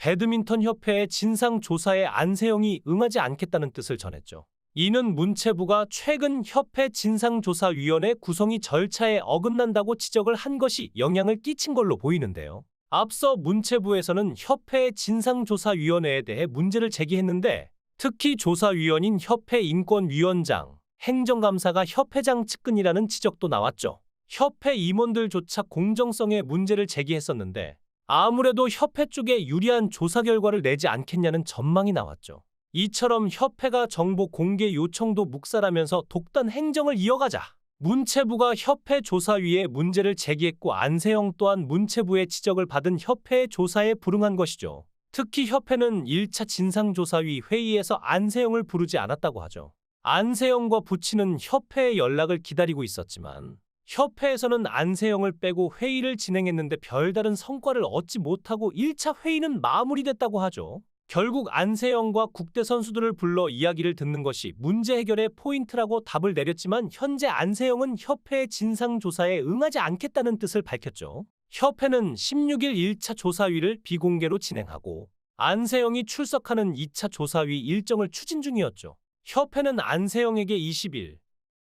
배드민턴 협회의 진상 조사에 안세영이 응하지 않겠다는 뜻을 전했죠. 이는 문체부가 최근 협회 진상조사위원회 구성이 절차에 어긋난다고 지적을 한 것이 영향을 끼친 걸로 보이는데요. 앞서 문체부에서는 협회 진상조사위원회에 대해 문제를 제기했는데, 특히 조사위원인 협회 인권위원장, 행정감사가 협회장 측근이라는 지적도 나왔죠. 협회 임원들조차 공정성에 문제를 제기했었는데, 아무래도 협회 쪽에 유리한 조사 결과를 내지 않겠냐는 전망이 나왔죠. 이처럼 협회가 정보 공개 요청도 묵살하면서 독단 행정을 이어가자 문체부가 협회 조사위에 문제를 제기했고, 안세영 또한 문체부의 지적을 받은 협회의 조사에 불응한 것이죠. 특히 협회는 1차 진상조사위 회의에서 안세영을 부르지 않았다고 하죠. 안세영과 부친은 협회의 연락을 기다리고 있었지만 협회에서는 안세영을 빼고 회의를 진행했는데 별다른 성과를 얻지 못하고 1차 회의는 마무리됐다고 하죠. 결국 안세영과 국대 선수들을 불러 이야기를 듣는 것이 문제 해결의 포인트라고 답을 내렸지만, 현재 안세영은 협회의 진상조사에 응하지 않겠다는 뜻을 밝혔죠. 협회는 16일 1차 조사위를 비공개로 진행하고 안세영이 출석하는 2차 조사위 일정을 추진 중이었죠. 협회는 안세영에게 20일,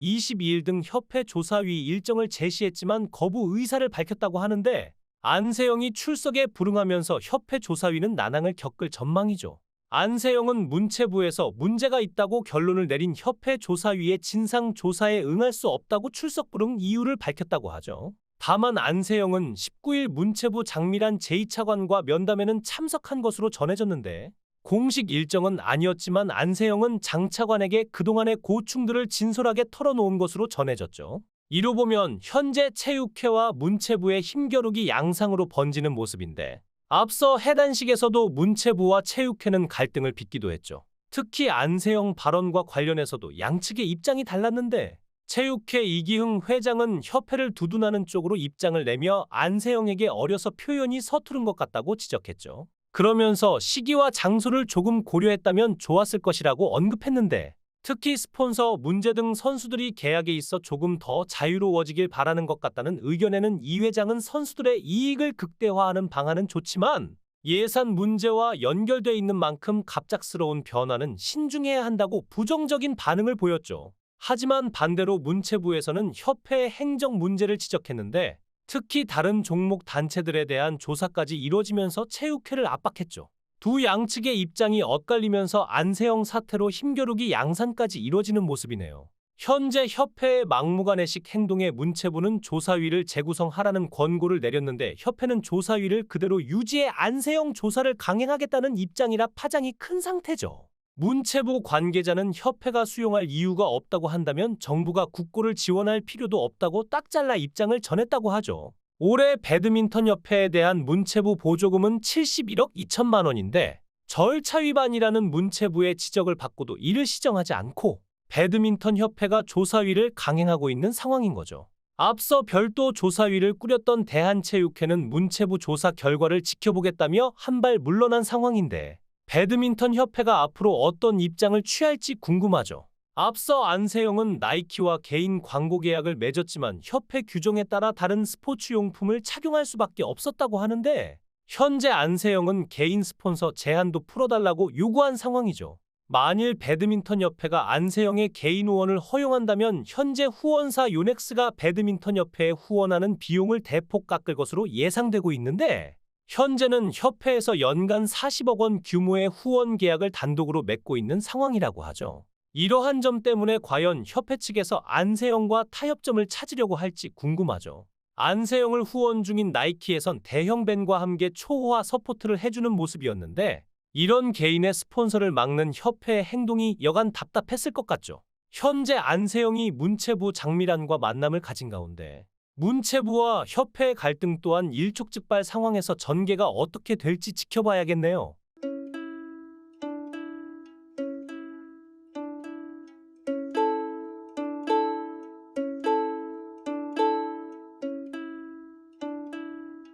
22일 등 협회 조사위 일정을 제시했지만 거부 의사를 밝혔다고 하는데, 안세영이 출석에 불응하면서 협회 조사위는 난항을 겪을 전망이죠. 안세영은 문체부에서 문제가 있다고 결론을 내린 협회 조사위의 진상조사에 응할 수 없다고 출석 불응 이유를 밝혔다고 하죠. 다만 안세영은 19일 문체부 장미란 제2차관과 면담에는 참석한 것으로 전해졌는데, 공식 일정은 아니었지만 안세영은 장 차관에게 그동안의 고충들을 진솔하게 털어놓은 것으로 전해졌죠. 이로 보면 현재 체육회와 문체부의 힘겨루기 양상으로 번지는 모습인데, 앞서 해단식에서도 문체부와 체육회는 갈등을 빚기도 했죠. 특히 안세영 발언과 관련해서도 양측의 입장이 달랐는데, 체육회 이기흥 회장은 협회를 두둔하는 쪽으로 입장을 내며 안세영에게 어려서 표현이 서투른 것 같다고 지적했죠. 그러면서 시기와 장소를 조금 고려했다면 좋았을 것이라고 언급했는데, 특히 스폰서 문제 등 선수들이 계약에 있어 조금 더 자유로워지길 바라는 것 같다는 의견에는 이 회장은 선수들의 이익을 극대화하는 방안은 좋지만 예산 문제와 연결돼 있는 만큼 갑작스러운 변화는 신중해야 한다고 부정적인 반응을 보였죠. 하지만 반대로 문체부에서는 협회의 행정 문제를 지적했는데, 특히 다른 종목 단체들에 대한 조사까지 이뤄지면서 체육회를 압박했죠. 두 양측의 입장이 엇갈리면서 안세영 사태로 힘겨루기 양산까지 이뤄지는 모습이네요. 현재 협회의 막무가내식 행동에 문체부는 조사위를 재구성하라는 권고를 내렸는데, 협회는 조사위를 그대로 유지해 안세영 조사를 강행하겠다는 입장이라 파장이 큰 상태죠. 문체부 관계자는 협회가 수용할 이유가 없다고 한다면 정부가 국고를 지원할 필요도 없다고 딱 잘라 입장을 전했다고 하죠. 올해 배드민턴 협회에 대한 문체부 보조금은 71억 2천만 원인데 절차 위반이라는 문체부의 지적을 받고도 이를 시정하지 않고 배드민턴 협회가 조사위를 강행하고 있는 상황인 거죠. 앞서 별도 조사위를 꾸렸던 대한체육회는 문체부 조사 결과를 지켜보겠다며 한 발 물러난 상황인데, 배드민턴 협회가 앞으로 어떤 입장을 취할지 궁금하죠. 앞서 안세영은 나이키와 개인 광고 계약을 맺었지만 협회 규정에 따라 다른 스포츠 용품을 착용할 수밖에 없었다고 하는데, 현재 안세영은 개인 스폰서 제한도 풀어달라고 요구한 상황이죠. 만일 배드민턴 협회가 안세영의 개인 후원을 허용한다면 현재 후원사 요넥스가 배드민턴 협회에 후원하는 비용을 대폭 깎을 것으로 예상되고 있는데, 현재는 협회에서 연간 40억 원 규모의 후원 계약을 단독으로 맺고 있는 상황이라고 하죠. 이러한 점 때문에 과연 협회 측에서 안세영과 타협점을 찾으려고 할지 궁금하죠. 안세영을 후원 중인 나이키에선 대형 밴과 함께 초호화 서포트를 해주는 모습이었는데, 이런 개인의 스폰서를 막는 협회의 행동이 여간 답답했을 것 같죠. 현재 안세영이 문체부 장미란과 만남을 가진 가운데 문체부와 협회의 갈등 또한 일촉즉발 상황에서 전개가 어떻게 될지 지켜봐야겠네요.